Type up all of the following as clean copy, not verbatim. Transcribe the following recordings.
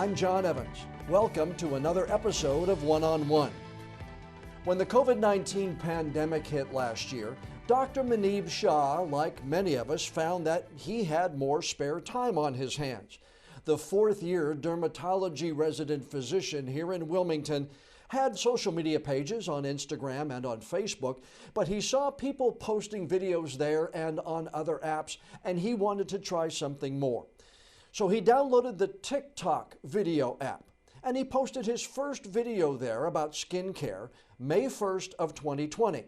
I'm John Evans. Welcome to another episode of One-on-One. When the COVID-19 pandemic hit last year, Dr. Muneeb Shah, like many of us, found that he had more spare time on his hands. The fourth-year dermatology resident physician here in Wilmington had social media pages on Instagram and on Facebook, but he saw people posting videos there and on other apps, and he wanted to try something more. So he downloaded the TikTok video app, and he posted his first video there about skincare May 1st of 2020.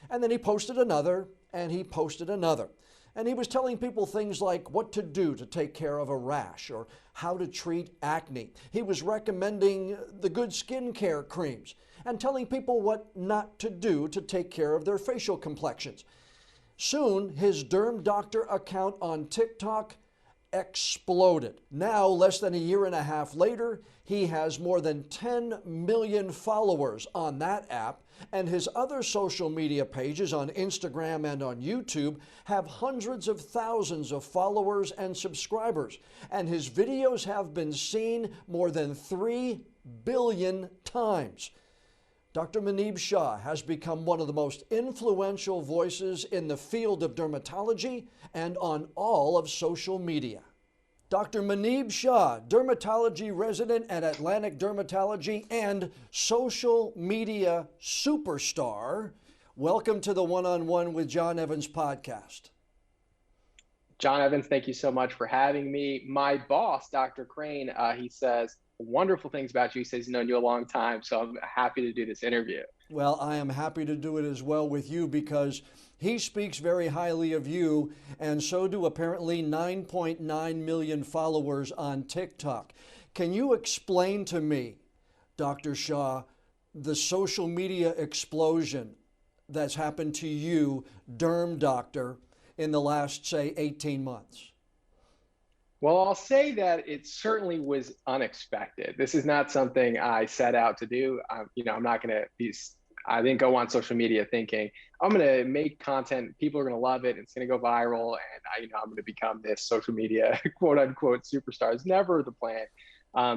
And then he posted another, and he posted another. And he was telling people things like what to do to take care of a rash or how to treat acne. He was recommending the good skincare creams and telling people what not to do to take care of their facial complexions. Soon, his Derm Doctor account on TikTok exploded. Now, less than a year and a half later, he has more than 10 million followers on that app, and his other social media pages on Instagram and on YouTube have hundreds of thousands of followers and subscribers, and his videos have been seen more than 3 billion times. Dr. Muneeb Shah has become one of the most influential voices in the field of dermatology and on all of social media. Dr. Muneeb Shah, dermatology resident at Atlantic Dermatology and social media superstar, welcome to the One-on-One with John Evans podcast. John Evans, thank you so much for having me. My boss, Dr. Crane, he says wonderful things about you. He says he's known you a long time, so I'm happy to do this interview. Well, I am happy to do it as well with you because he speaks very highly of you, and so do apparently 9.9 million followers on TikTok. Can you explain to me, Dr. Shah, the social media explosion that's happened to you, Derm Doctor, in the last, say, 18 months? Well, I'll say that it certainly was unexpected. This is not something I set out to do. I'm not going to be, I didn't go on social media thinking, I'm going to make content, people are going to love it, it's going to go viral, and I'm going to become this social media quote unquote superstar. It's never the plan.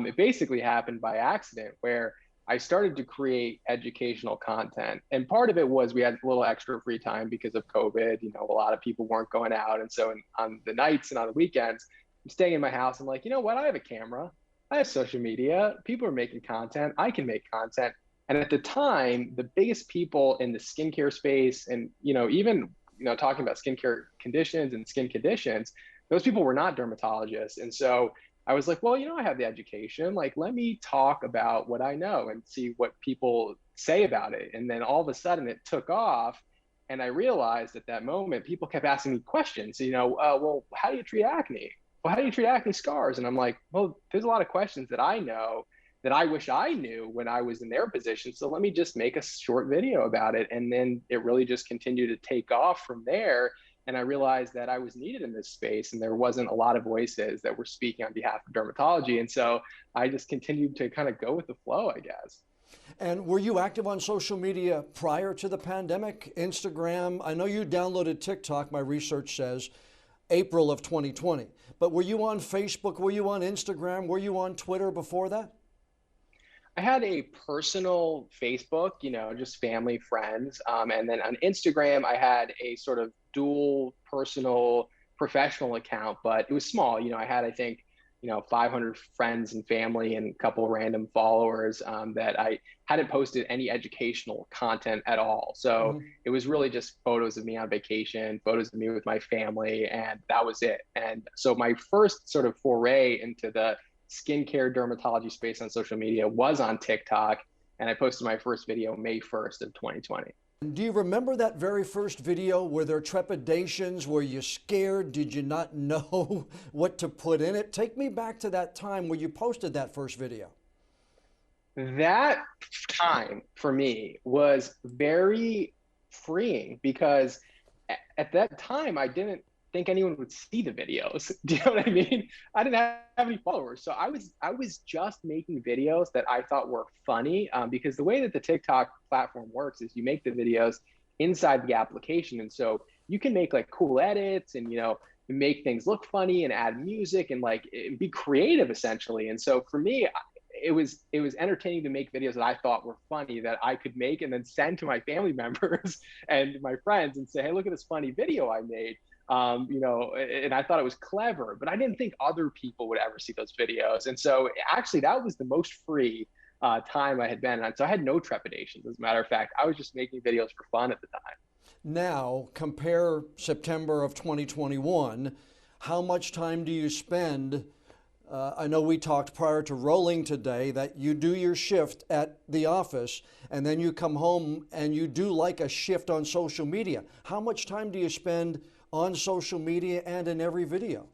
It basically happened by accident where I started to create educational content. And part of it was we had a little extra free time because of COVID. A lot of people weren't going out. And so on the nights and on the weekends, I'm staying in my house. I'm like, you know what? I have a camera. I have social media. People are making content. I can make content. And at the time, the biggest people in the skincare space and, even talking about skincare conditions and skin conditions, those people were not dermatologists. And so I was like, well, I have the education. Like, let me talk about what I know and see what people say about it. And then all of a sudden it took off. And I realized at that moment, people kept asking me questions, well, how do you treat acne? Well, how do you treat acne scars? And I'm like, well, there's a lot of questions that I know that I wish I knew when I was in their position. So let me just make a short video about it. And then it really just continued to take off from there. And I realized that I was needed in this space and there wasn't a lot of voices that were speaking on behalf of dermatology. And so I just continued to kind of go with the flow, I guess. And were you active on social media prior to the pandemic? Instagram, I know you downloaded TikTok, my research says, April of 2020. But were you on Facebook? Were you on Instagram? Were you on Twitter before that? I had a personal Facebook, just family, friends. And then on Instagram, I had a sort of dual personal professional account, but it was small. I had, I think, 500 friends and family and a couple of random followers that I hadn't posted any educational content at all. So It was really just photos of me on vacation, photos of me with my family, and that was it. And so my first sort of foray into the skincare dermatology space on social media was on TikTok, and I posted my first video May 1st of 2020. Do you remember that very first video? Were there trepidations? Were you scared? Did you not know what to put in it? Take me back to that time where you posted that first video. That time for me was very freeing because at that time I didn't think anyone would see the videos. Do you know what I mean? I didn't have any followers. So I was just making videos that I thought were funny because the way that the TikTok platform works is you make the videos inside the application. And so you can make like cool edits and, make things look funny and add music and like be creative essentially. And so for me, it was entertaining to make videos that I thought were funny that I could make and then send to my family members and my friends and say, hey, look at this funny video I made. And I thought it was clever, but I didn't think other people would ever see those videos. And so actually that was the most free time I had been on. So I had no trepidations. As a matter of fact, I was just making videos for fun at the time. Now, compare September of 2021. How much time do you spend? I know we talked prior to rolling today that you do your shift at the office and then you come home and you do like a shift on social media. How much time do you spend on social media and in every video?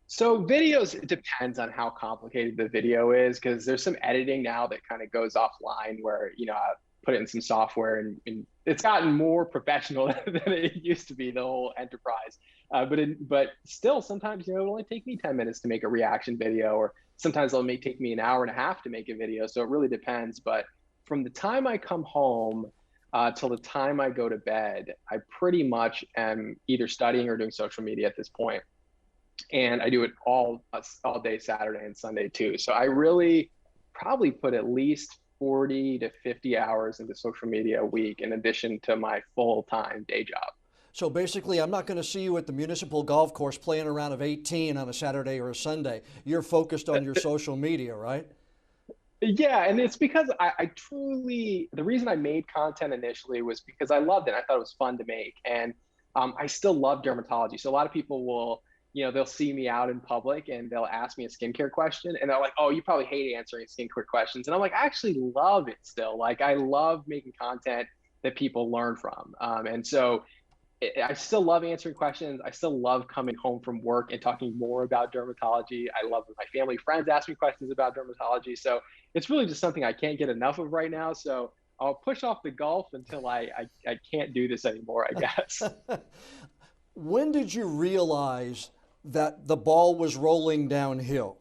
So videos, it depends on how complicated the video is because there's some editing now that kind of goes offline where, I put it in some software and it's gotten more professional than it used to be, the whole enterprise. But still, sometimes, it'll only take me 10 minutes to make a reaction video, or sometimes it'll take me an hour and a half to make a video. So it really depends. But from the time I come home till the time I go to bed, I pretty much am either studying or doing social media at this point. And I do it all day Saturday and Sunday too. So I really probably put at least 40 to 50 hours into social media a week in addition to my full-time day job. So basically, I'm not going to see you at the municipal golf course playing a round of 18 on a Saturday or a Sunday. You're focused on your social media, right? Yeah, and it's because I truly, the reason I made content initially was because I loved it. I thought it was fun to make. And I still love dermatology. So a lot of people will, they'll see me out in public and they'll ask me a skincare question and they're like, oh, you probably hate answering skincare questions. And I'm like, I actually love it still. Like, I love making content that people learn from. And so I still love answering questions. I still love coming home from work and talking more about dermatology. I love when my family friends ask me questions about dermatology. So it's really just something I can't get enough of right now. So I'll push off the golf until I can't do this anymore, I guess. When did you realize that the ball was rolling downhill,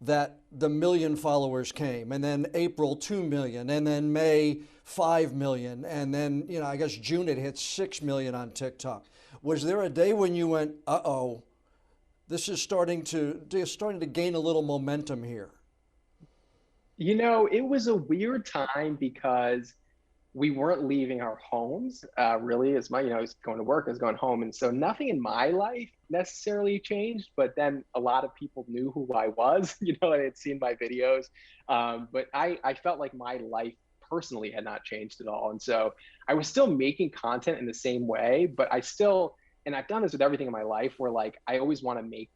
that the 1 million followers came, and then April 2 million, and then May 5 million, and then I guess June it hit 6 million on TikTok? Was there a day when you went, uh-oh, this is starting to gain a little momentum here? It was a weird time because we weren't leaving our homes really as much. I was going to work, I was going home. And so nothing in my life necessarily changed, but then a lot of people knew who I was, and had seen my videos. But I felt like my life personally had not changed at all. And so I was still making content in the same way, but and I've done this with everything in my life where like, I always want to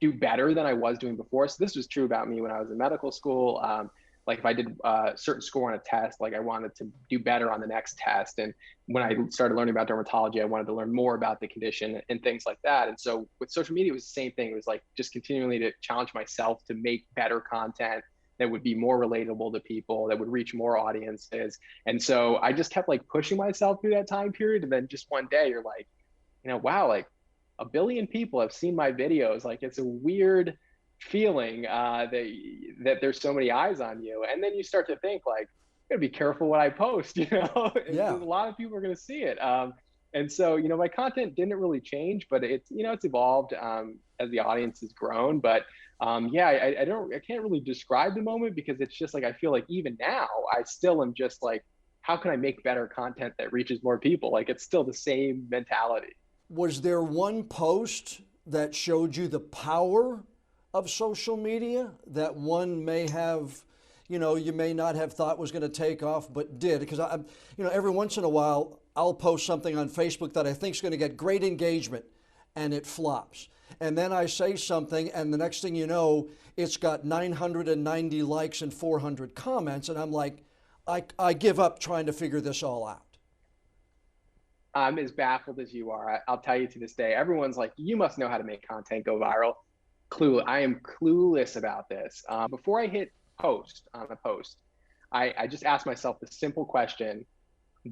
do better than I was doing before. So this was true about me when I was in medical school. Like if I did a certain score on a test, like I wanted to do better on the next test. And when I started learning about dermatology, I wanted to learn more about the condition and things like that. And so with social media, it was the same thing. It was like just continually to challenge myself to make better content that would be more relatable to people, that would reach more audiences. And so I just kept like pushing myself through that time period. And then just one day you're like, wow, like 1 billion people have seen my videos. Like it's a weird feeling that there's so many eyes on you. And then you start to think like, I gotta be careful what I post, Yeah. A lot of people are gonna see it. And so, my content didn't really change, but it's evolved as the audience has grown. But I can't really describe the moment because it's just like, I feel like even now I still am just like, how can I make better content that reaches more people? Like it's still the same mentality. Was there one post that showed you the power of social media that one may have, you may not have thought was going to take off, but did? Because every once in a while, I'll post something on Facebook that I think is going to get great engagement, and it flops. And then I say something, and the next thing you know, it's got 990 likes and 400 comments, and I'm like, I give up trying to figure this all out. I'm as baffled as you are. I'll tell you to this day, everyone's like, you must know how to make content go viral. I am clueless about this. Before I hit post on a post, I just ask myself the simple question,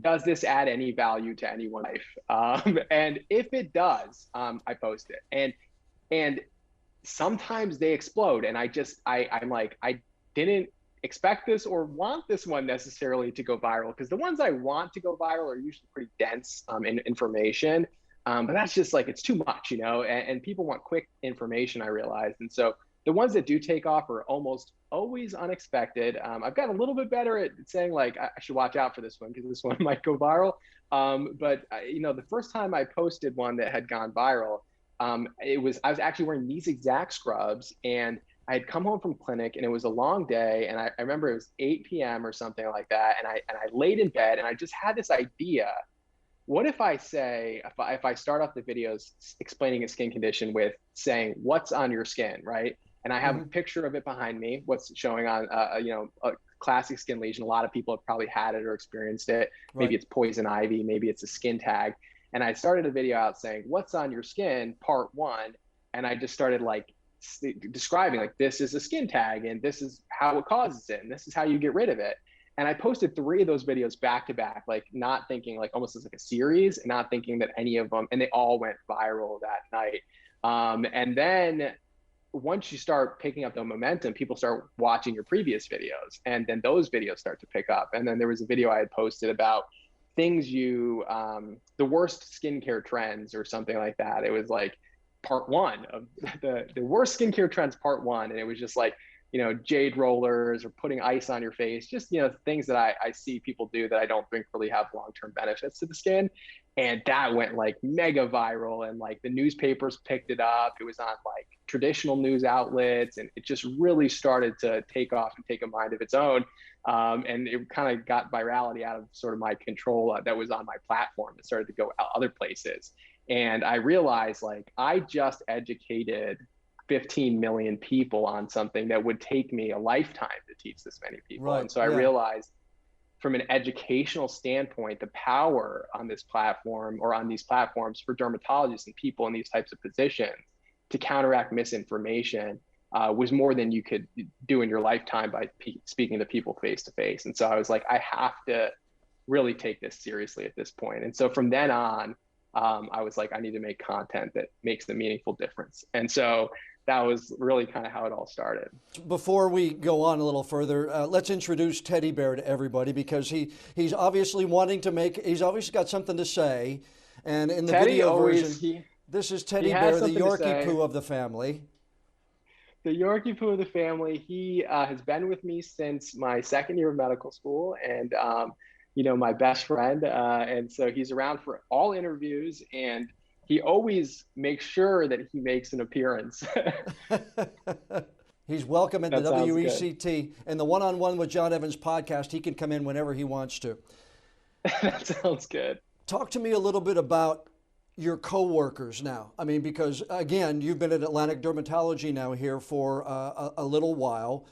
does this add any value to anyone's life? And if it does, I post it. And sometimes they explode. And I'm like, I didn't expect this or want this one necessarily to go viral, because the ones I want to go viral are usually pretty dense in information. But that's just like, it's too much, and people want quick information, I realized. And so the ones that do take off are almost always unexpected. I've gotten a little bit better at saying like, I should watch out for this one because this one might go viral. But the first time I posted one that had gone viral, I was actually wearing these exact scrubs, and I had come home from clinic, and it was a long day. And I remember it was 8 p.m. or something like that. And I laid in bed, and I just had this idea. What if I say, if I start off the videos explaining a skin condition with saying, what's on your skin, right? And I have a picture of it behind me, what's showing on, a classic skin lesion. A lot of people have probably had it or experienced it. Maybe it's poison ivy, maybe it's a skin tag. And I started a video out saying, what's on your skin, part 1. And I just started like describing like, this is a skin tag, and this is how it causes it, and this is how you get rid of it. And I posted 3 of those videos back to back, like not thinking, like almost as like a series, and not thinking that any of them, and they all went viral that night. And then once you start picking up the momentum, people start watching your previous videos, and then those videos start to pick up. And then there was a video I had posted about things the worst skincare trends or something like that. It was like part 1 of the worst skincare trends, part 1. And it was just like, jade rollers or putting ice on your face, just, things that I see people do that I don't think really have long-term benefits to the skin. And that went like mega viral, and like the newspapers picked it up. It was on like traditional news outlets, and it just really started to take off and take a mind of its own. And it kind of got virality out of sort of my control that was on my platform. It started to go out other places. And I realized like I just educated 15 million people on something that would take me a lifetime to teach this many people. And so I realized from an educational standpoint, the power on this platform or on these platforms for dermatologists and people in these types of positions to counteract misinformation was more than you could do in your lifetime by speaking to people face to face. And so I was like, I have to really take this seriously at this point. And so from then on, I was like, I need to make content that makes a meaningful difference. And so that was really kind of how it all started. Before we go on a little further, let's introduce Teddy Bear to everybody, because he's obviously he's obviously got something to say. And in the video version, this is Teddy Bear, the Yorkie poo of the family. The Yorkie poo of the family. He has been with me since my 2nd year of medical school, and my best friend. And so he's around for all interviews, and he always makes sure that he makes an appearance. He's welcome in the WECT, and the One-on-One with John Evans podcast. He can come in whenever he wants to. That sounds good. Talk to me a little bit about your coworkers now. I mean, because again, you've been at Atlantic Dermatology now here for a little while.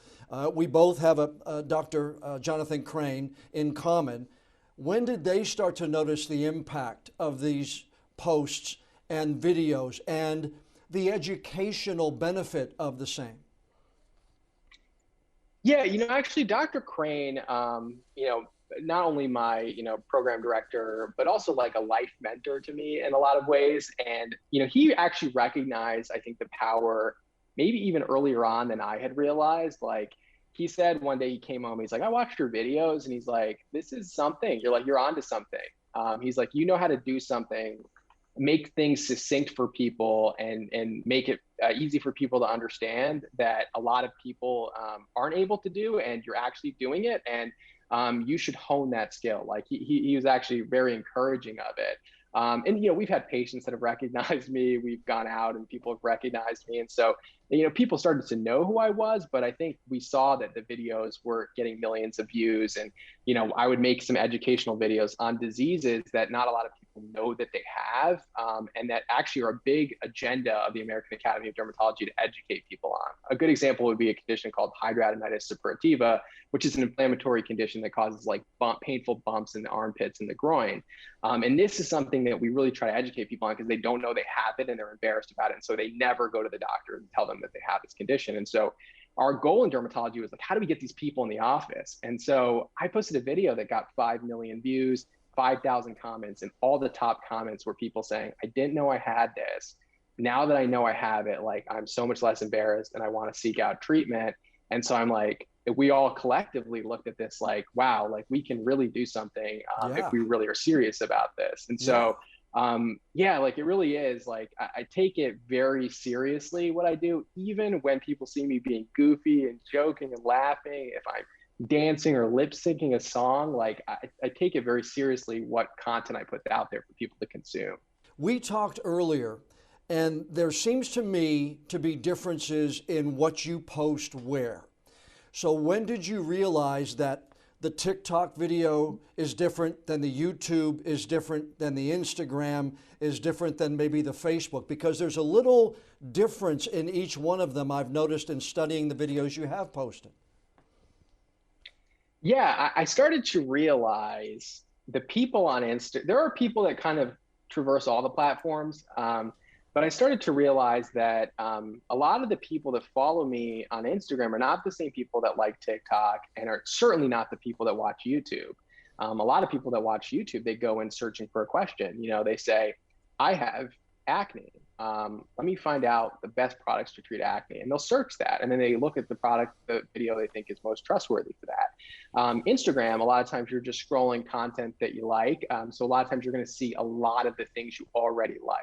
We both have a Dr. Jonathan Crane in common. When did they start to notice the impact of these posts and videos and the educational benefit of the same? Yeah, actually Dr. Crane, not only my, program director, but also like a life mentor to me in a lot of ways. And, he actually recognized, I think, the power maybe even earlier on than I had realized. Like, he said one day he came home, he's like, I watched your videos, and he's like, this is something. You're onto something. He's like, you know how to do something, make things succinct for people, and make it easy for people to understand that a lot of people aren't able to do, and you're actually doing it. And you should hone that skill. Like he was actually very encouraging of it. And, we've had patients that have recognized me. We've gone out and people have recognized me. And so, people started to know who I was, but I think we saw that the videos were getting millions of views. And, I would make some educational videos on diseases that not a lot of people know that they have, and that actually are a big agenda of the American Academy of Dermatology to educate people on. A good example would be a condition called hidradenitis suppurativa, which is an inflammatory condition that causes like painful bumps in the armpits and the groin. And this is something that we really try to educate people on because they don't know they have it and they're embarrassed about it. And so they never go to the doctor and tell them that they have this condition. And so our goal in dermatology was like, how do we get these people in the office? And so I posted a video that got 5 million views, 5,000 comments, and all the top comments were people saying, I didn't know I had this. Now that I know I have it, like, I'm so much less embarrassed and I want to seek out treatment. And so I'm like, we all collectively looked at this like, wow, like we can really do something if we really are serious about this. And so Yeah, like it really is. Like I take it very seriously what I do, even when people see me being goofy and joking and laughing. If I'm dancing or lip syncing a song, like I take it very seriously what content I put out there for people to consume. We talked earlier, and there seems to me to be differences in what you post where. So when did you realize that the TikTok video is different than the YouTube is different than the Instagram is different than maybe the Facebook? Because there's a little difference in each one of them, I've noticed in studying the videos you have posted. Yeah, I started to realize the people on Insta, there are people that kind of traverse all the platforms. But I started to realize that a lot of the people that follow me on Instagram are not the same people that like TikTok and are certainly not the people that watch YouTube. A lot of people that watch YouTube, they go in searching for a question. You know, they say, I have acne. Let me find out the best products to treat acne. And they'll search that. And then they look at the product, the video they think is most trustworthy for that. Instagram, a lot of times you're just scrolling content that you like. So a lot of times you're going to see a lot of the things you already like.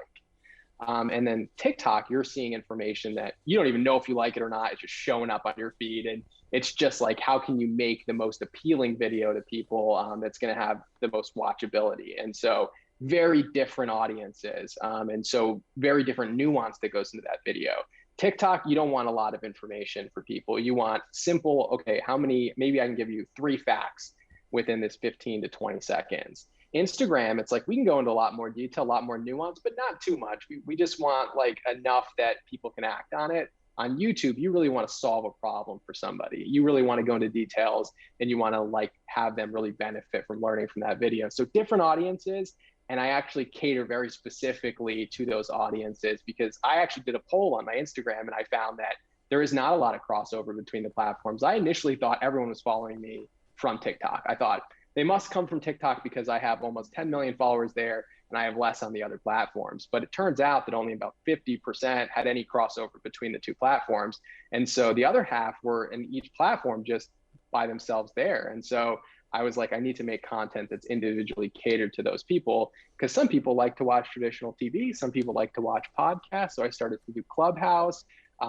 And then TikTok, you're seeing information that you don't even know if you like it or not. It's just showing up on your feed. And it's just like, how can you make the most appealing video to people that's going to have the most watchability? And so very different audiences. And so very different nuance that goes into that video. TikTok, you don't want a lot of information for people. You want simple, okay, how many, maybe I can give you 3 facts within this 15 to 20 seconds. Instagram, it's like we can go into a lot more detail, a lot more nuance, but not too much. We just want like enough that people can act on it. On YouTube, you really want to solve a problem for somebody. You really want to go into details and you want to like have them really benefit from learning from that video. So different audiences. And I actually cater very specifically to those audiences because I actually did a poll on my Instagram and I found that there is not a lot of crossover between the platforms. I initially thought everyone was following me from TikTok. I thought they must come from TikTok because I have almost 10 million followers there and I have less on the other platforms. But it turns out that only about 50% had any crossover between the two platforms. And so the other half were in each platform just by themselves there. And so I was like, I need to make content that's individually catered to those people because some people like to watch traditional TV. Some people like to watch podcasts. So I started to do Clubhouse.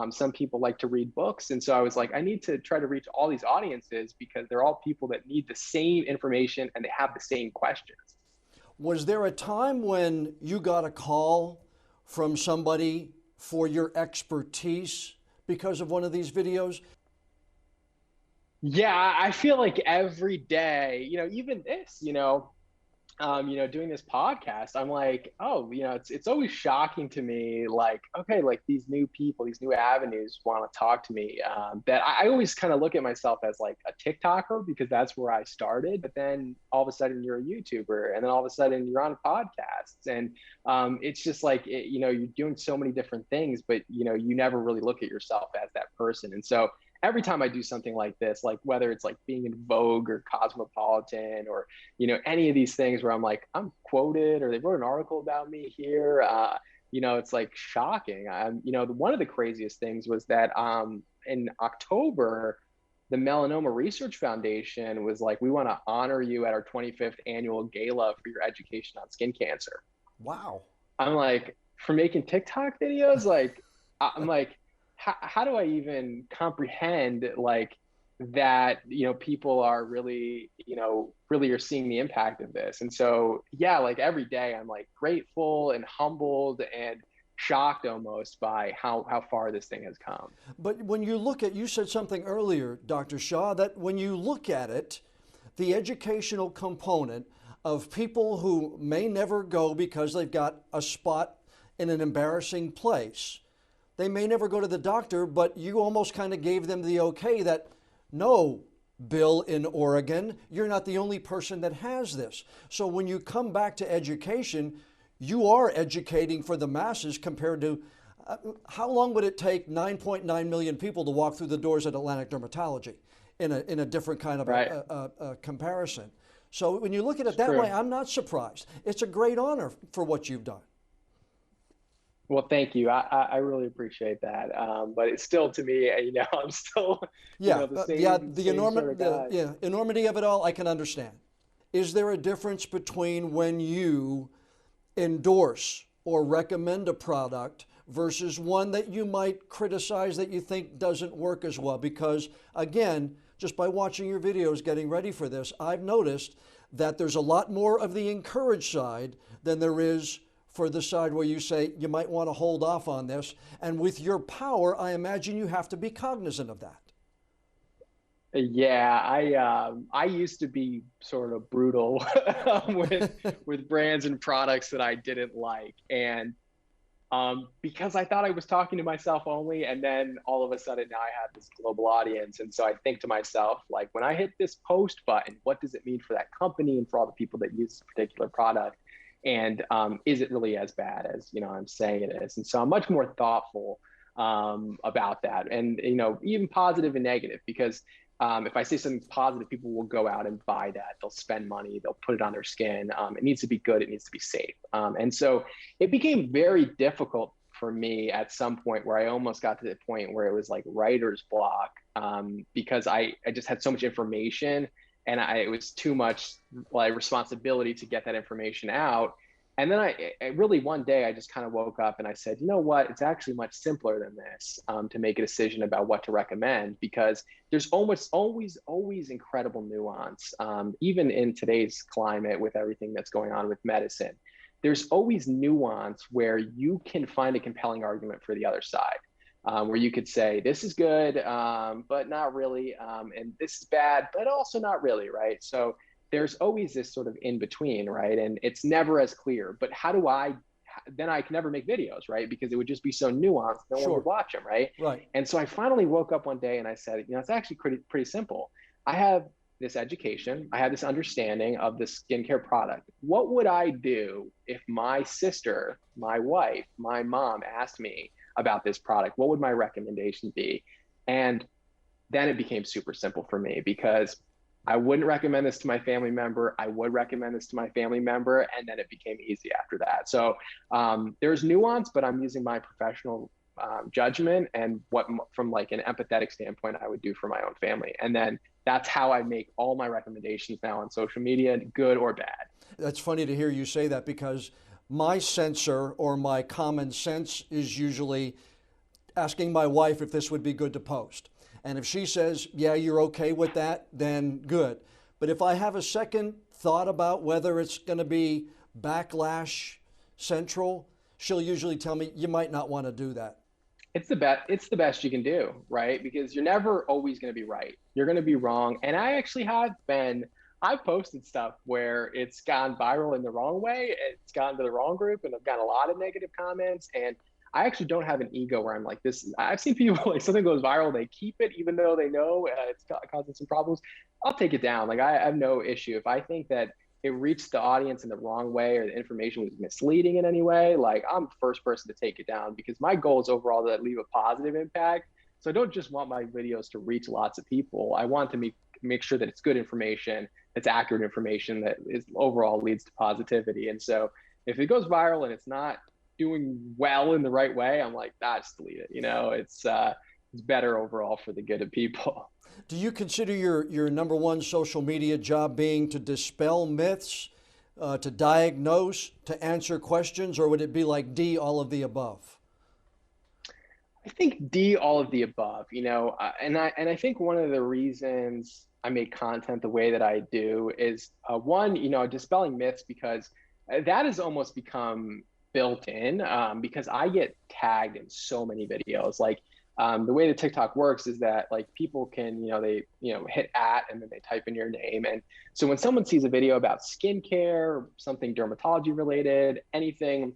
Some people like to read books. And so I was like, I need to try to reach all these audiences because they're all people that need the same information and they have the same questions. Was there a time when you got a call from somebody for your expertise because of one of these videos? Yeah, I feel like every day, even this, doing this podcast, I'm like, oh, it's always shocking to me, like, okay, like these new people, these new avenues want to talk to me. That I always kind of look at myself as like a TikToker because that's where I started. But then all of a sudden you're a YouTuber, and then all of a sudden you're on podcasts, and it's just like, you're doing so many different things, but you never really look at yourself as that person. And so every time I do something like this, like whether it's like being in Vogue or Cosmopolitan or, any of these things where I'm like, I'm quoted or they wrote an article about me here, it's like shocking. One of the craziest things was that in October, the Melanoma Research Foundation was like, we want to honor you at our 25th annual gala for your education on skin cancer. Wow. I'm like, for making TikTok videos, like, I'm like, how do I even comprehend like that, people are really, really are seeing the impact of this. And so, yeah, like every day I'm like grateful and humbled and shocked almost by how far this thing has come. But when you look at, you said something earlier, Dr. Shah, that when you look at it, the educational component of people who may never go because they've got a spot in an embarrassing place, they may never go to the doctor, but you almost kind of gave them the okay that, no, Bill in Oregon, you're not the only person that has this. So when you come back to education, you are educating for the masses compared to, how long would it take 9.9 million people to walk through the doors at Atlantic Dermatology in a different kind of a comparison? So when you look at it that way, I'm not surprised. It's a great honor for what you've done. Well, thank you. I really appreciate that. But it's still, to me, I'm still, the same, the same sort of enormity of it all, I can understand. Is there a difference between when you endorse or recommend a product versus one that you might criticize that you think doesn't work as well? Because again, just by watching your videos getting ready for this, I've noticed that there's a lot more of the encourage side than there is for the side where you say you might want to hold off on this. And with your power, I imagine you have to be cognizant of that. Yeah, I used to be sort of brutal with brands and products that I didn't like, and because I thought I was talking to myself only, and then all of a sudden now I have this global audience, and so I think to myself, like, when I hit this post button, what does it mean for that company and for all the people that use this particular product, and is it really as bad as I'm saying it is? And so I'm much more thoughtful about that, and even positive and negative, because if I say something positive, people will go out and buy that. They'll spend money. They'll put it on their skin. It needs to be good. It needs to be safe. And so it became very difficult for me at some point where I almost got to the point where it was like writer's block, because I just had so much information, and it was too much like responsibility to get that information out. And then I really, one day I just kind of woke up and I said, you know what, it's actually much simpler than this, to make a decision about what to recommend, because there's almost always incredible nuance. Even in today's climate with everything that's going on with medicine, there's always nuance where you can find a compelling argument for the other side, where you could say, this is good, but not really, and this is bad, but also not really, right? So there's always this sort of in between, right? And it's never as clear. But then I can never make videos, right? Because it would just be so nuanced, no one would watch them, right? Right. And so I finally woke up one day and I said, it's actually pretty simple. I have this education, I have this understanding of the skincare product. What would I do if my sister, my wife, my mom asked me about this product? What would my recommendation be? And then it became super simple for me, because I wouldn't recommend this to my family member. I would recommend this to my family member. And then it became easy after that. So there's nuance, but I'm using my professional judgment and what, from like an empathetic standpoint, I would do for my own family. And then that's how I make all my recommendations now on social media, good or bad. That's funny to hear you say that, because my censor or my common sense is usually asking my wife if this would be good to post. And if she says, yeah, you're okay with that, then good. But if I have a second thought about whether it's going to be backlash central, she'll usually tell me, you might not want to do that. It's the best you can do, right? Because you're never always going to be right. You're going to be wrong. And I actually I've posted stuff where it's gone viral in the wrong way. It's gone to the wrong group, and I've got a lot of negative comments. And I actually don't have an ego where I'm like this. I've seen people, like, something goes viral, they keep it even though they know it's causing some problems. I'll take it down. Like, I have no issue. If I think that it reached the audience in the wrong way, or the information was misleading in any way, like, I'm the first person to take it down, because my goal is overall to leave a positive impact. So I don't just want my videos to reach lots of people. I want to make sure that it's good information, it's accurate information that is overall leads to positivity. And so if it goes viral and it's not doing well in the right way, I'm like, just delete it. It's better overall for the good of people. Do you consider your number one social media job being to dispel myths, to diagnose, to answer questions, or would it be like D, all of the above? I think D, all of the above, and I think one of the reasons I make content the way that I do is one, dispelling myths, because that has almost become built in, because I get tagged in so many videos. Like, the way that TikTok works is that, like, people can, they hit @ and then they type in your name. And so when someone sees a video about skincare, something dermatology related, anything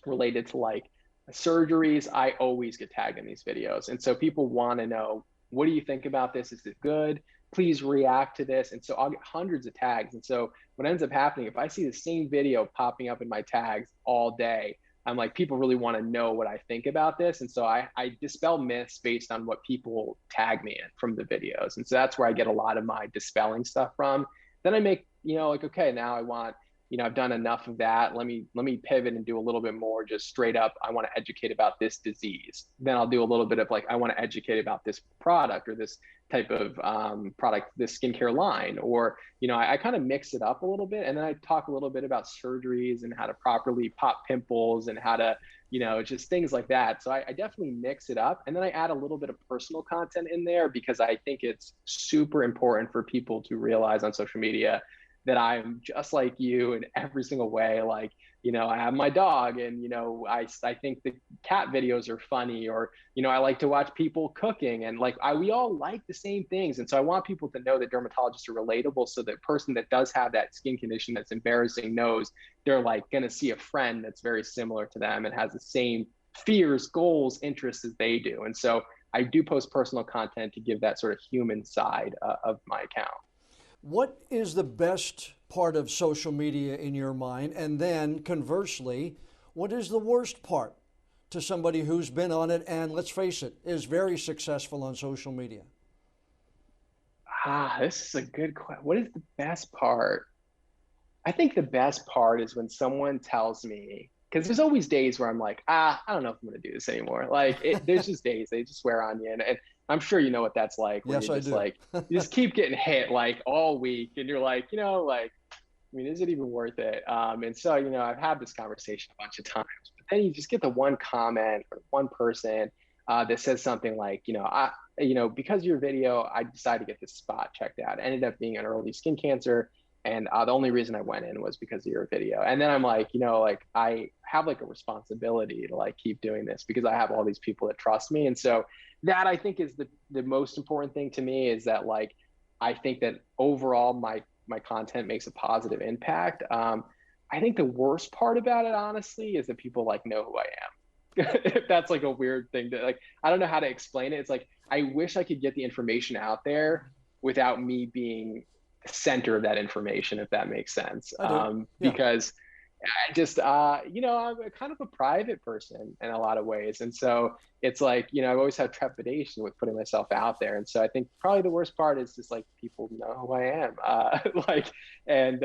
related to like surgeries, I always get tagged in these videos. And so people want to know, what do you think about this? Is it good? Please react to this. And so I'll get hundreds of tags. And so what ends up happening, if I see the same video popping up in my tags all day, I'm like, people really want to know what I think about this. And so I dispel myths based on what people tag me in from the videos. And so that's where I get a lot of my dispelling stuff from. Then I make, like, okay, now I want I've done enough of that. Let me pivot and do a little bit more just straight up. I want to educate about this disease. Then I'll do a little bit of like, I want to educate about this product or this type of product, this skincare line, or, I kind of mix it up a little bit. And then I talk a little bit about surgeries and how to properly pop pimples and how to, just things like that. So I definitely mix it up. And then I add a little bit of personal content in there because I think it's super important for people to realize on social media that I'm just like you in every single way. Like, I have my dog and, I think the cat videos are funny, or, I like to watch people cooking, and like, we all like the same things. And so I want people to know that dermatologists are relatable. So the person that does have that skin condition that's embarrassing knows they're like going to see a friend that's very similar to them and has the same fears, goals, interests as they do. And so I do post personal content to give that sort of human side of my account. What is the best part of social media in your mind? And then conversely, what is the worst part to somebody who's been on it and, let's face it, is very successful on social media? This is a good question. What is the best part? I think the best part is when someone tells me, because there's always days where I'm like, I don't know if I'm going to do this anymore. Like, there's just days they just swear on you. And I'm sure you know what that's like. When Yes, you're I just do. like, you just keep getting hit like all week. And you're like, like, I mean, is it even worth it? And so, I've had this conversation a bunch of times, but then you just get the one comment or one person that says something like, because of your video, I decided to get this spot checked out. It ended up being an early skin cancer. And the only reason I went in was because of your video. And then I'm like, like I have like a responsibility to like keep doing this because I have all these people that trust me. And so that I think is the most important thing to me, is that like, I think that overall my content makes a positive impact. I think the worst part about it, honestly, is that people like know who I am. If that's like a weird thing to like, I don't know how to explain it. It's like, I wish I could get the information out there without me being center of that information, if that makes sense. I do. Yeah. Because I just, I'm a kind of a private person in a lot of ways. And so it's like, I've always had trepidation with putting myself out there. And so I think probably the worst part is just like, people know who I am, and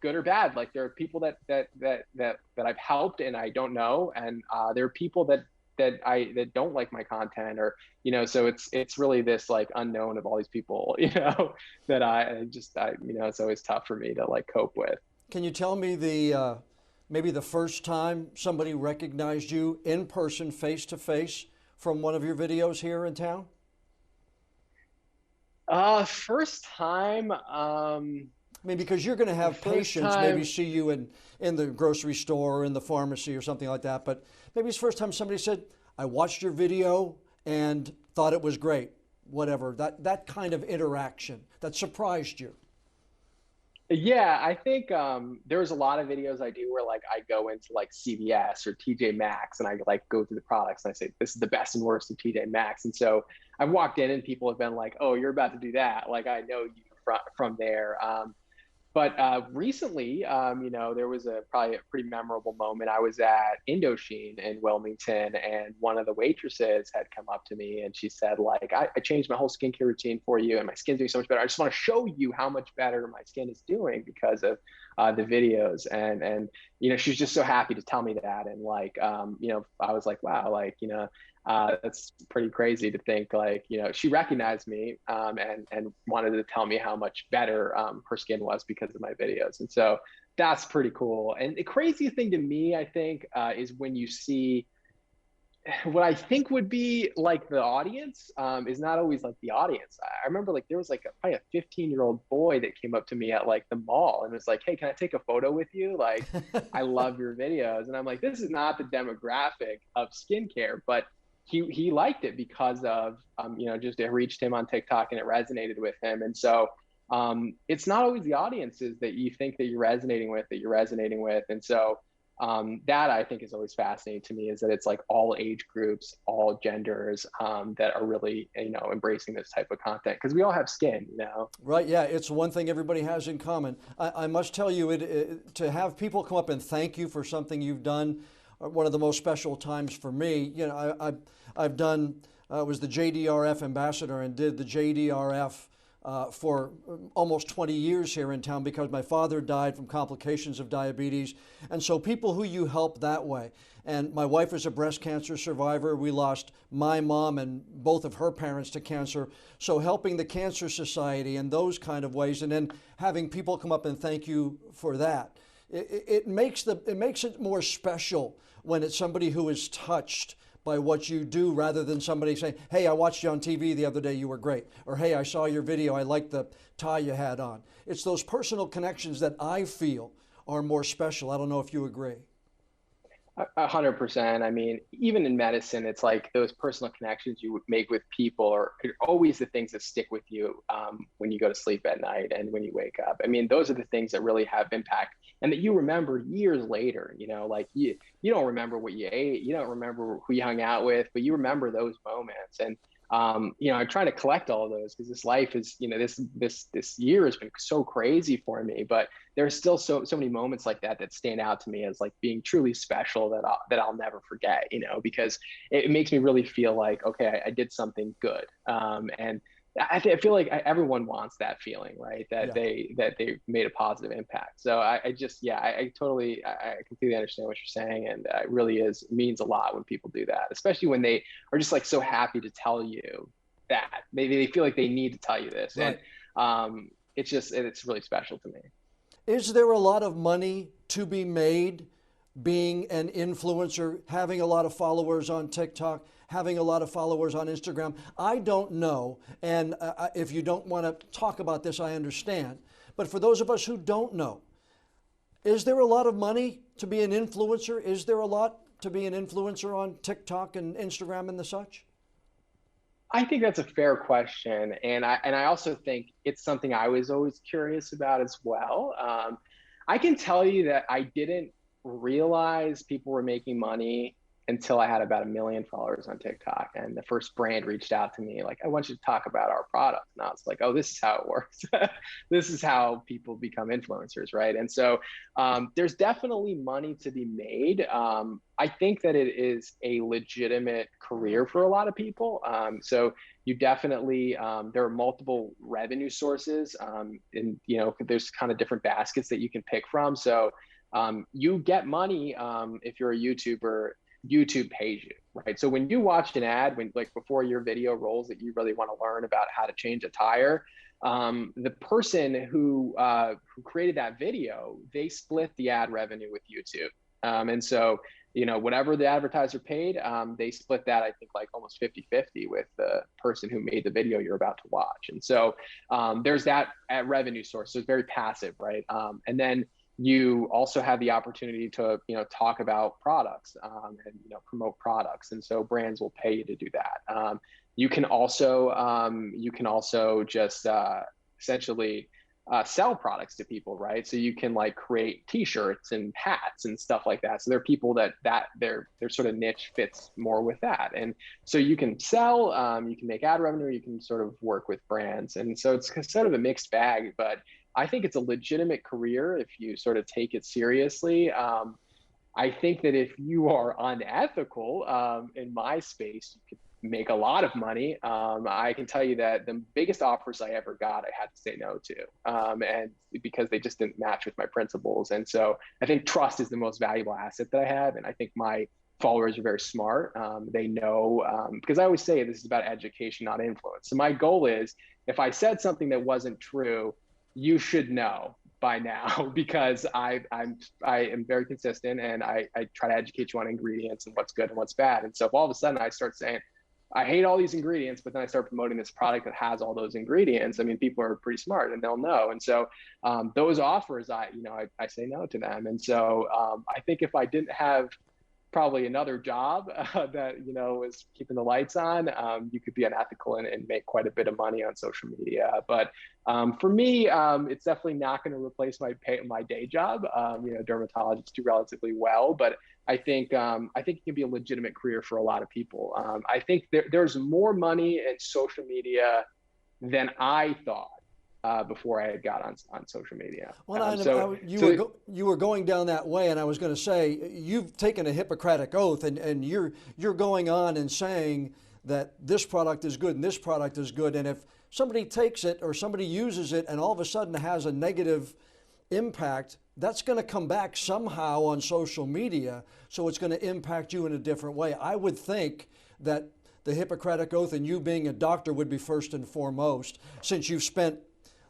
good or bad. Like, there are people that I've helped and I don't know. And there are people that don't like my content, or so it's really this like unknown of all these people, that I it's always tough for me to like cope with. Can you tell me maybe the first time somebody recognized you in person, face to face, from one of your videos here in town? First time. I mean, because you're going to have patients maybe see you in the grocery store or in the pharmacy or something like that, but maybe it's the first time somebody said, I watched your video and thought it was great, whatever, that kind of interaction that surprised you. Yeah, I think there's a lot of videos I do where like I go into like CVS or TJ Maxx and I like go through the products and I say, this is the best and worst of TJ Maxx. And so I've walked in and people have been like, oh, you're about to do that. Like, I know you from there. But recently, there was probably a pretty memorable moment. I was at Indochine in Wilmington, and one of the waitresses had come up to me and she said, like, I changed my whole skincare routine for you, and my skin's doing so much better. I just want to show you how much better my skin is doing because of the videos. And she's just so happy to tell me that. And like, I was like, wow, like, that's pretty crazy to think like, she recognized me and wanted to tell me how much better her skin was because of my videos. And so that's pretty cool. And the craziest thing to me, I think, is when you see what I think would be like the audience is not always like the audience. I remember like there was like probably a 15-year-old boy that came up to me at like the mall and was like, hey, can I take a photo with you? Like, I love your videos. And I'm like, this is not the demographic of skincare, but he liked it because of, just it reached him on TikTok and it resonated with him. And so it's not always the audiences that you think that you're resonating with. And so that I think is always fascinating to me, is that it's like all age groups, all genders that are really, embracing this type of content because we all have skin, Right, yeah, it's one thing everybody has in common. I must tell you, to have people come up and thank you for something you've done, one of the most special times for me. I've done, was the JDRF ambassador and did the JDRF for almost 20 years here in town because my father died from complications of diabetes. And so people who you help that way. And my wife is a breast cancer survivor. We lost my mom and both of her parents to cancer. So helping the Cancer Society and those kind of ways, and then having people come up and thank you for that. It makes it more special when it's somebody who is touched by what you do rather than somebody saying, hey, I watched you on TV the other day, you were great. Or hey, I saw your video, I liked the tie you had on. It's those personal connections that I feel are more special. I don't know if you agree. 100%. I mean, even in medicine, it's like those personal connections you would make with people are always the things that stick with you when you go to sleep at night and when you wake up. I mean, those are the things that really have impact and that you remember years later. You know, like you don't remember what you ate, you don't remember who you hung out with, but you remember those moments. And you know, I'm trying to collect all of those because this life is, you know, this year has been so crazy for me, but there's still so many moments like that that stand out to me as like being truly special that I'll never forget, you know, because it makes me really feel like, okay, I did something good. And I feel like everyone wants that feeling, right? That they made a positive impact. So I completely understand what you're saying, and it really means a lot when people do that, especially when they are just like so happy to tell you that they feel like they need to tell you this, right. And it's really special to me. Is there a lot of money to be made being an influencer, having a lot of followers on TikTok, having a lot of followers on Instagram? I don't know, and if you don't want to talk about this, I understand. But for those of us who don't know, is there a lot of money to be an influencer? Is there a lot to be an influencer on TikTok and Instagram and the such? I think that's a fair question, and I also think it's something I was always curious about as well. I can tell you that I didn't realize people were making money until I had about 1 million followers on TikTok, and the first brand reached out to me like, I want you to talk about our product. And I was like, oh, this is how it works. This is how people become influencers, right? And so there's definitely money to be made. I think that it is a legitimate career for a lot of people. So you definitely, there are multiple revenue sources, and you know, there's kind of different baskets that you can pick from. So you get money if you're a YouTuber. YouTube pays you, right? So when you watch an ad, before your video rolls that you really want to learn about how to change a tire, the person who created that video, they split the ad revenue with YouTube. And so, you know, whatever the advertiser paid, they split that, I think, like almost 50-50 with the person who made the video you're about to watch. And so there's that revenue source. So it's very passive, right? And then you also have the opportunity to, you know, talk about products and, you know, promote products. And so brands will pay you to do that. You can also just essentially sell products to people, right? So you can like create t-shirts and hats and stuff like that. So there are people that their sort of niche fits more with that. And so you can sell, you can make ad revenue, you can sort of work with brands. And so it's sort of a mixed bag, but I think it's a legitimate career if you sort of take it seriously. I think that if you are unethical in my space, you could make a lot of money. I can tell you that the biggest offers I ever got, I had to say no to, and because they just didn't match with my principles. And so I think trust is the most valuable asset that I have. And I think my followers are very smart. They know, because I always say this is about education, not influence. So my goal is, if I said something that wasn't true, you should know by now, because I am very consistent, and I try to educate you on ingredients and what's good and what's bad. And so if all of a sudden I start saying, I hate all these ingredients, but then I start promoting this product that has all those ingredients, I mean, people are pretty smart and they'll know. And so those offers, I say no to them. And so I think if I didn't have probably another job that, you know, was keeping the lights on, you could be unethical and make quite a bit of money on social media. But for me, it's definitely not going to replace my day job. You know, dermatologists do relatively well, but I think it can be a legitimate career for a lot of people. I think there's more money in social media than I thought before I had got on social media. Well, you were going down that way, and I was going to say, you've taken a Hippocratic oath, and you're going on and saying that this product is good and this product is good, and if somebody takes it or somebody uses it and all of a sudden has a negative impact, that's going to come back somehow on social media, so it's going to impact you in a different way. I would think that the Hippocratic Oath and you being a doctor would be first and foremost, since you've spent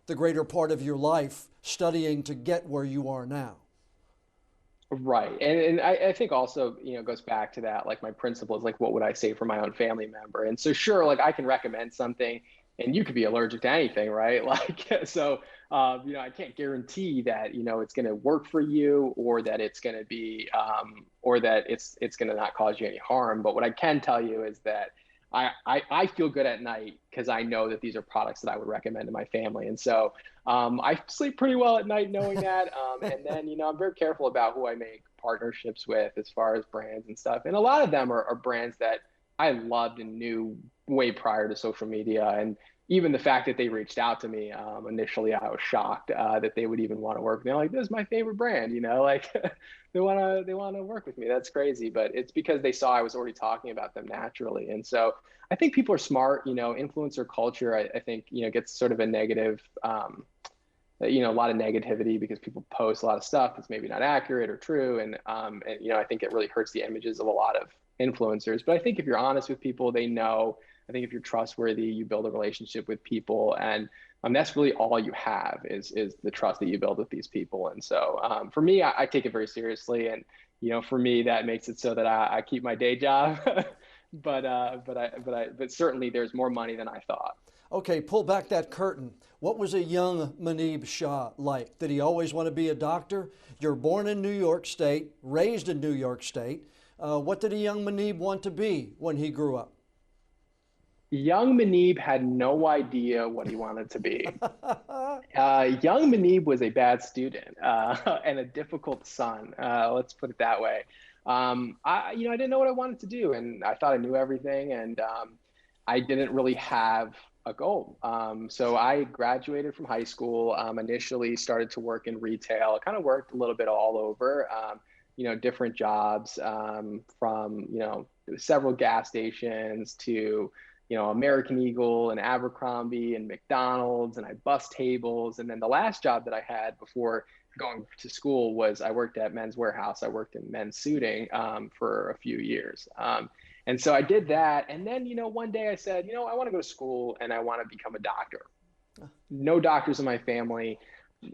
the greater part of your life studying to get where you are now. Right. And I think also, it goes back to that, like my principle is like, what would I say for my own family member? And so sure, like I can recommend something and you could be allergic to anything, right? Like, so, I can't guarantee that, it's going to work for you or that it's going to be, or that it's going to not cause you any harm. But what I can tell you is that I feel good at night because I know that these are products that I would recommend to my family. And so I sleep pretty well at night knowing that. And then, I'm very careful about who I make partnerships with as far as brands and stuff. And a lot of them are brands that I loved and knew way prior to social media. And even the fact that they reached out to me initially, I was shocked that they would even want to work. They're like, "This is my favorite brand," like they want to work with me. That's crazy, but it's because they saw I was already talking about them naturally. And so I think people are smart. Influencer culture, I think gets sort of a negative, a lot of negativity because people post a lot of stuff that's maybe not accurate or true, and I think it really hurts the images of a lot of influencers. But I think if you're honest with people, they know. I think if you're trustworthy, you build a relationship with people, and that's really all you have is the trust that you build with these people. And so for me, I take it very seriously, and for me that makes it so that I keep my day job, but certainly there's more money than I thought. Okay, pull back that curtain. What was a young Muneeb Shah like? Did he always want to be a doctor? You're born in New York State, raised in New York State. What did a young Muneeb want to be when he grew up? Young Muneeb had no idea what he wanted to be. Young Muneeb was a bad student and a difficult son. Let's put it that way. I didn't know what I wanted to do, and I thought I knew everything, and I didn't really have a goal. So I graduated from high school. Initially, started to work in retail. I kind of worked a little bit all over. Different jobs from several gas stations to American Eagle and Abercrombie and McDonald's, and I bussed tables. And then the last job that I had before going to school was I worked at Men's Warehouse. I worked in men's suiting for a few years. And so I did that. And then, one day I said, I want to go to school and I want to become a doctor. No doctors in my family.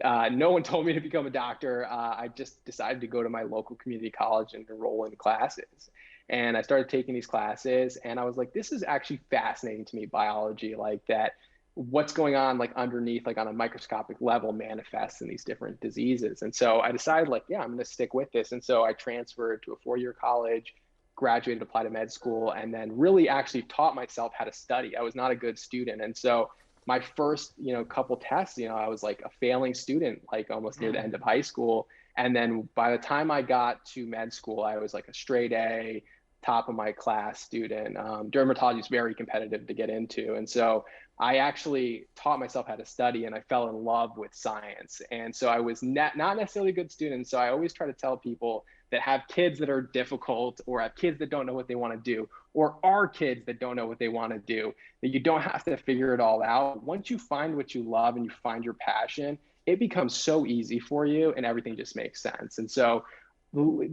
No one told me to become a doctor. I just decided to go to my local community college and enroll in classes. And I started taking these classes and I was like, this is actually fascinating to me, biology, like that, what's going on like underneath, like on a microscopic level manifests in these different diseases. And so I decided like, yeah, I'm going to stick with this. And so I transferred to a 4-year college, graduated, applied to med school, and then really actually taught myself how to study. I was not a good student. And so my first, couple tests, I was like a failing student, like almost near the end of high school. And then by the time I got to med school, I was like a straight A, top of my class student. Dermatology is very competitive to get into. And so I actually taught myself how to study and I fell in love with science. And so I was not necessarily a good student. So I always try to tell people that have kids that are difficult or have kids that don't know what they want to do or are kids that don't know what they want to do, that you don't have to figure it all out. Once you find what you love and you find your passion, it becomes so easy for you and everything just makes sense. And so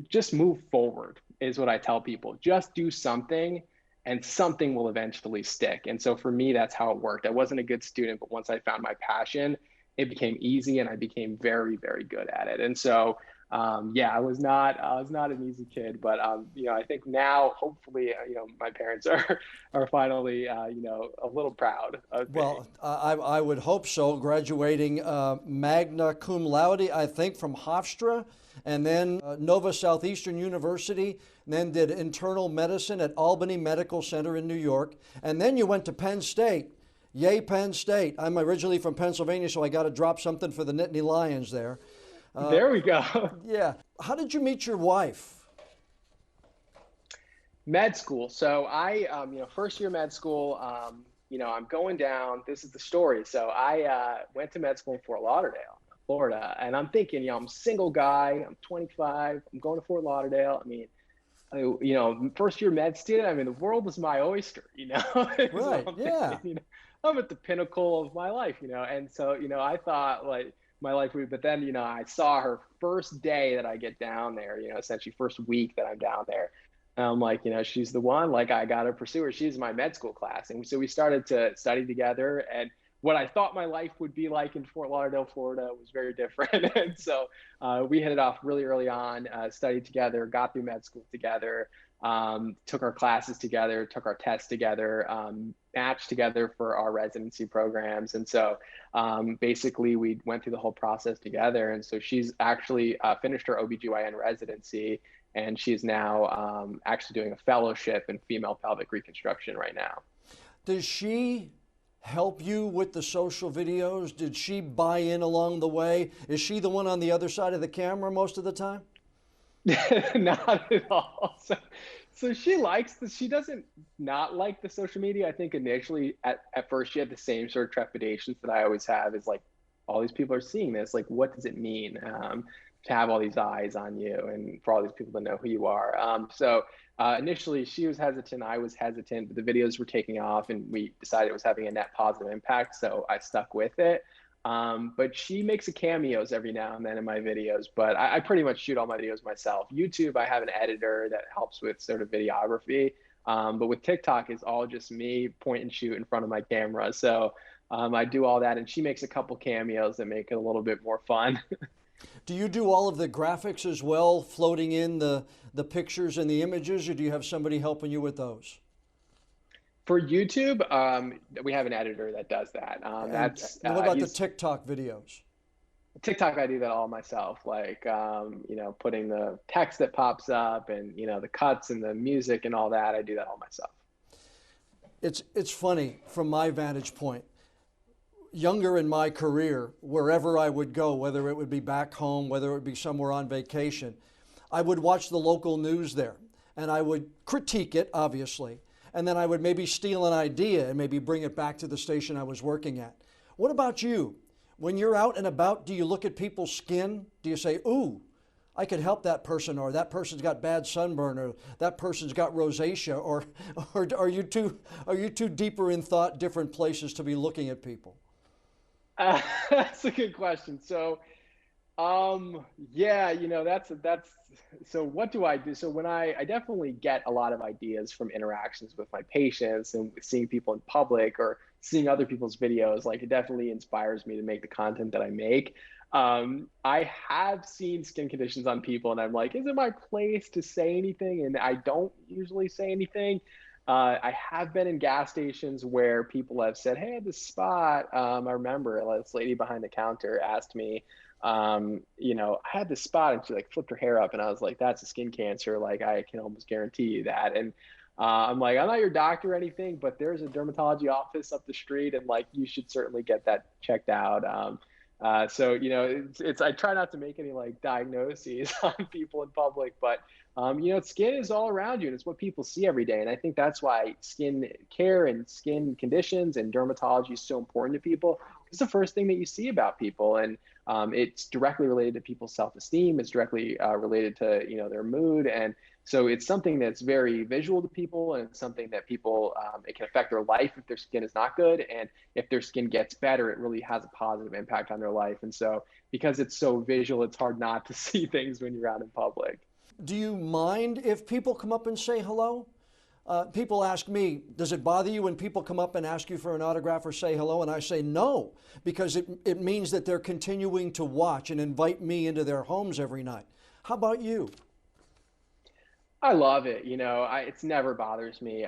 just move forward is what I tell people. Just do something and something will eventually stick. And so for me, that's how it worked. I wasn't a good student, but once I found my passion, it became easy and I became very, very good at it. And so I was not an easy kid, but I think now hopefully my parents are finally a little proud of me. Well, I would hope so. Graduating magna cum laude, I think, from Hofstra, and then Nova Southeastern University, and then did internal medicine at Albany Medical Center in New York, and then you went to Penn State. Yay, Penn State! I'm originally from Pennsylvania, so I got to drop something for the Nittany Lions there. There we go. Yeah. How did you meet your wife? Med school. So I, first year med school, I'm going down. This is the story. So I went to med school in Fort Lauderdale, Florida. And I'm thinking, I'm a single guy. I'm 25. I'm going to Fort Lauderdale. First year med student. I mean, the world was my oyster, Right. So yeah. thinking, I'm at the pinnacle of my life, And so, I thought like my life would, but then, I saw her first day that I get down there, essentially first week that I'm down there. And I'm like, she's the one, like I got to pursue her. She's my med school class. And so we started to study together, and what I thought my life would be like in Fort Lauderdale, Florida was very different. And so we hit it off really early on, studied together, got through med school together, took our classes together, took our tests together, matched together for our residency programs. And so basically we went through the whole process together. And so she's actually finished her OBGYN residency, and she's now actually doing a fellowship in female pelvic reconstruction right now. Does she help you with the social videos? Did she buy in along the way? Is she the one on the other side of the camera most of the time? Not at all. So she likes this. She doesn't not like the social media. I think initially at first she had the same sort of trepidations that I always have, is like, all these people are seeing this. Like, what does it mean to have all these eyes on you and for all these people to know who you are? So initially she was hesitant. I was hesitant, but the videos were taking off and we decided it was having a net positive impact. So I stuck with it. But she makes a cameos every now and then in my videos, but I pretty much shoot all my videos myself. YouTube, I have an editor that helps with sort of videography. But with TikTok, it's all just me point and shoot in front of my camera. So I do all that, and she makes a couple cameos that make it a little bit more fun. Do you do all of the graphics as well, floating in the pictures and the images, or do you have somebody helping you with those? For YouTube, we have an editor that does that. And what about the TikTok videos? TikTok, I do that all myself, like, putting the text that pops up and, the cuts and the music and all that. I do that all myself. It's funny from my vantage point. Younger in my career, wherever I would go, whether it would be back home, whether it would be somewhere on vacation, I would watch the local news there and I would critique it, obviously. And then I would maybe steal an idea and maybe bring it back to the station I was working at. What about you? When you're out and about, do you look at people's skin? Do you say, ooh, I could help that person, or that person's got bad sunburn, or that person's got rosacea, or are you too deeper in thought, different places to be looking at people? That's a good question. So, yeah, so what do I do? So when I definitely get a lot of ideas from interactions with my patients and seeing people in public or seeing other people's videos, like it definitely inspires me to make the content that I make. I have seen skin conditions on people and I'm like, is it my place to say anything? And I don't usually say anything. I have been in gas stations where people have said, hey, this spot, I remember this lady behind the counter asked me, I had this spot, and she like flipped her hair up and I was like, that's a skin cancer. Like, I can almost guarantee you that. And I'm like, I'm not your doctor or anything, but there's a dermatology office up the street and like, you should certainly get that checked out. So, I try not to make any like diagnoses on people in public, but skin is all around you and it's what people see every day. And I think that's why skin care and skin conditions and dermatology is so important to people. It's the first thing that you see about people. And it's directly related to people's self-esteem. It's directly related to, their mood. And so it's something that's very visual to people, and it's something that people, it can affect their life if their skin is not good. And if their skin gets better, it really has a positive impact on their life. And so because it's so visual, it's hard not to see things when you're out in public. Do you mind if people come up and say hello? People ask me, does it bother you when people come up and ask you for an autograph or say hello? And I say no, because it means that they're continuing to watch and invite me into their homes every night. How about you? I love it. It's never bothers me.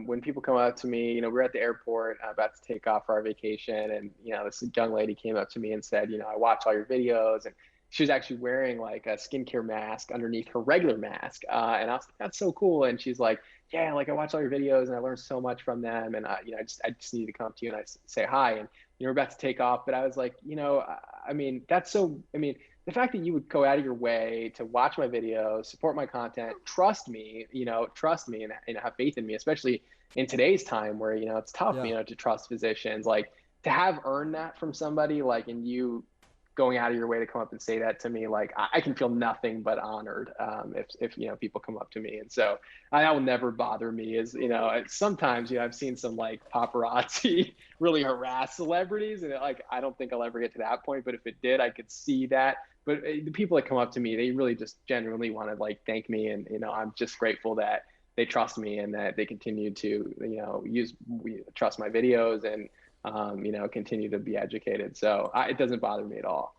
When people come up to me, we're at the airport about to take off for our vacation. And, this young lady came up to me and said, I watch all your videos. And she was actually wearing like a skincare mask underneath her regular mask. And I was like, that's so cool. And she's like, yeah, like I watch all your videos and I learned so much from them. And I just need to come to you and I say hi. And we're about to take off. But I was like, the fact that you would go out of your way to watch my videos, support my content, trust me and have faith in me, especially in today's time where, it's tough, Yeah. To trust physicians, like to have earned that from somebody, like, and you going out of your way to come up and say that to me, like I can feel nothing but honored if people come up to me. And so that will never bother me. Is sometimes I've seen some like paparazzi really harass celebrities, and like I don't think I'll ever get to that point. But if it did, I could see that. But the people that come up to me, they really just genuinely want to like thank me, and I'm just grateful that they trust me and that they continue to trust my videos and continue to be educated. So it doesn't bother me at all.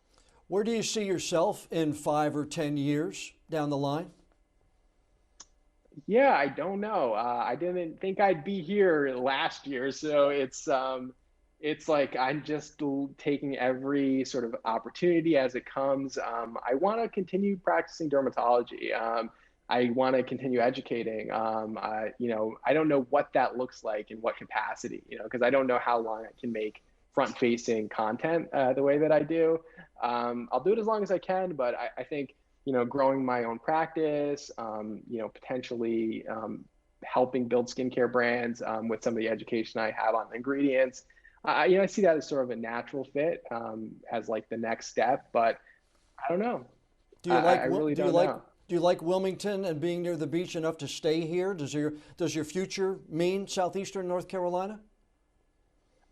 Where do you see yourself in 5 or 10 years down the line? Yeah, I don't know. I didn't think I'd be here last year, so it's like I'm just taking every sort of opportunity as it comes. I want to continue practicing dermatology. I want to continue educating. I don't know what that looks like in what capacity, because I don't know how long I can make front-facing content the way that I do. I'll do it as long as I can, but I think, growing my own practice, potentially helping build skincare brands with some of the education I have on ingredients. I see that as sort of a natural fit as like the next step, but I don't know. I really don't know. Do you like Wilmington and being near the beach enough to stay here? Does your future mean southeastern North Carolina?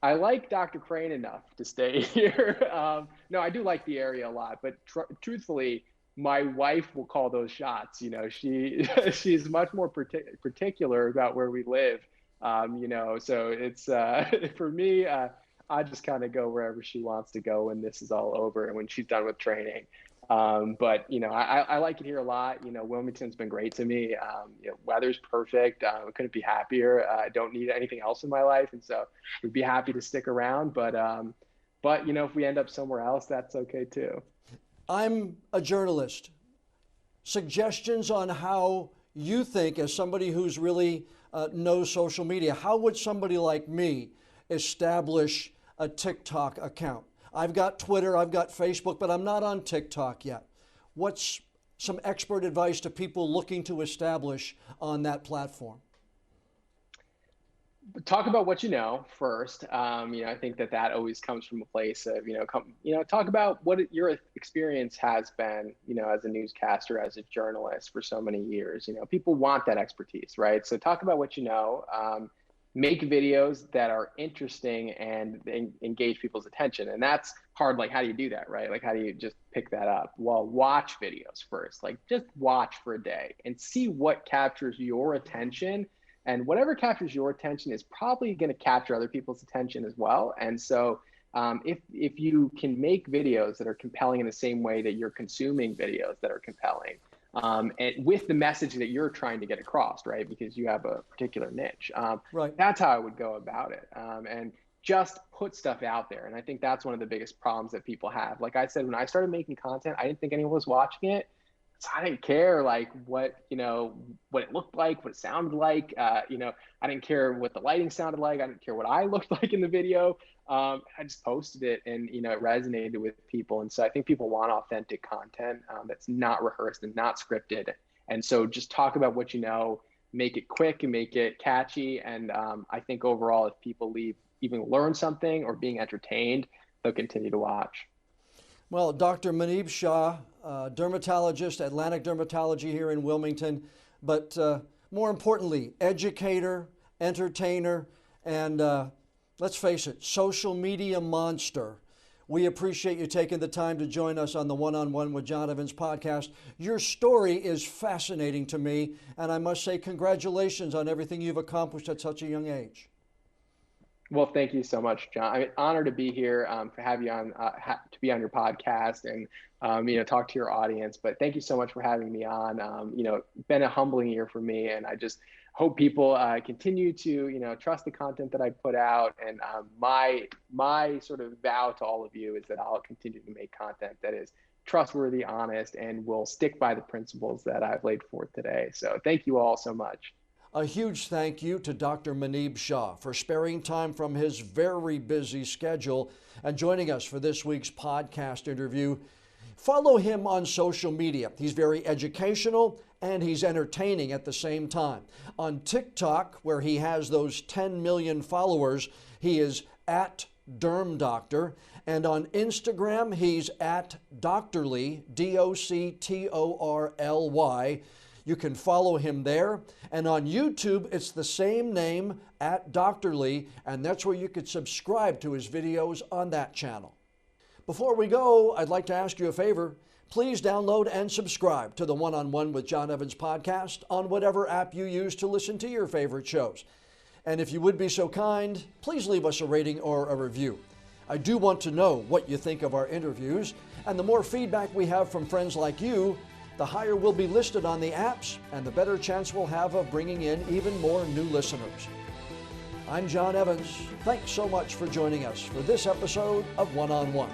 I like Dr. Crane enough to stay here. No, I do like the area a lot, but truthfully, my wife will call those shots. She's much more particular about where we live. So it's for me. I just kind of go wherever she wants to go when this is all over and when she's done with training. But I like it here a lot. Wilmington's been great to me. Weather's perfect. Couldn't be happier. I don't need anything else in my life, and so we'd be happy to stick around. But if we end up somewhere else, that's okay too. I'm a journalist. Suggestions on how you think, as somebody who's really knows social media, how would somebody like me establish a TikTok account? I've got Twitter, I've got Facebook, but I'm not on TikTok yet. What's some expert advice to people looking to establish on that platform? Talk about what you know first. I think that always comes from a place of, talk about what your experience has been, as a newscaster, as a journalist for so many years. People want that expertise, right? So talk about what you know. Make videos that are interesting and engage people's attention. And that's hard. Like, how do you do that, right? Like, how do you just pick that up? Well, watch videos first. Like, just watch for a day and see what captures your attention. And whatever captures your attention is probably going to capture other people's attention as well. And so if you can make videos that are compelling in the same way that you're consuming videos that are compelling, and with the message that you're trying to get across, right? Because you have a particular niche. Right. That's how I would go about it. And just put stuff out there. And I think that's one of the biggest problems that people have. Like I said, when I started making content, I didn't think anyone was watching it. So I didn't care like what it looked like, what it sounded like. I didn't care what the lighting sounded like. I didn't care what I looked like in the video. I just posted it and, it resonated with people. And so I think people want authentic content that's not rehearsed and not scripted. And so just talk about what you know, make it quick and make it catchy. And I think overall, if people even learn something or being entertained, they'll continue to watch. Well, Dr. Muneeb Shah, dermatologist, Atlantic Dermatology here in Wilmington, but more importantly, educator, entertainer, and let's face it, social media monster. We appreciate you taking the time to join us on the One-on-One with John Evans podcast. Your story is fascinating to me, and I must say congratulations on everything you've accomplished at such a young age. Well, thank you so much, John. I'm honored to be here, to have you on, to be on your podcast and, talk to your audience. But thank you so much for having me on. Been a humbling year for me, and I just hope people continue to, trust the content that I put out. And my sort of vow to all of you is that I'll continue to make content that is trustworthy, honest, and will stick by the principles that I've laid forth today. So thank you all so much. A huge thank you to Dr. Muneeb Shah for sparing time from his very busy schedule and joining us for this week's podcast interview. Follow him on social media. He's very educational and he's entertaining at the same time. On TikTok, where he has those 10 million followers, he is at Derm Doctor, and on Instagram he's at Doctorly, Doctorly. You can follow him there. And on YouTube, it's the same name, at Doctorly, and that's where you could subscribe to his videos on that channel. Before we go, I'd like to ask you a favor. Please download and subscribe to the One-on-One with John Evans podcast on whatever app you use to listen to your favorite shows. And if you would be so kind, please leave us a rating or a review. I do want to know what you think of our interviews, and the more feedback we have from friends like you, the higher we'll be listed on the apps and the better chance we'll have of bringing in even more new listeners. I'm John Evans. Thanks so much for joining us for this episode of One-on-One.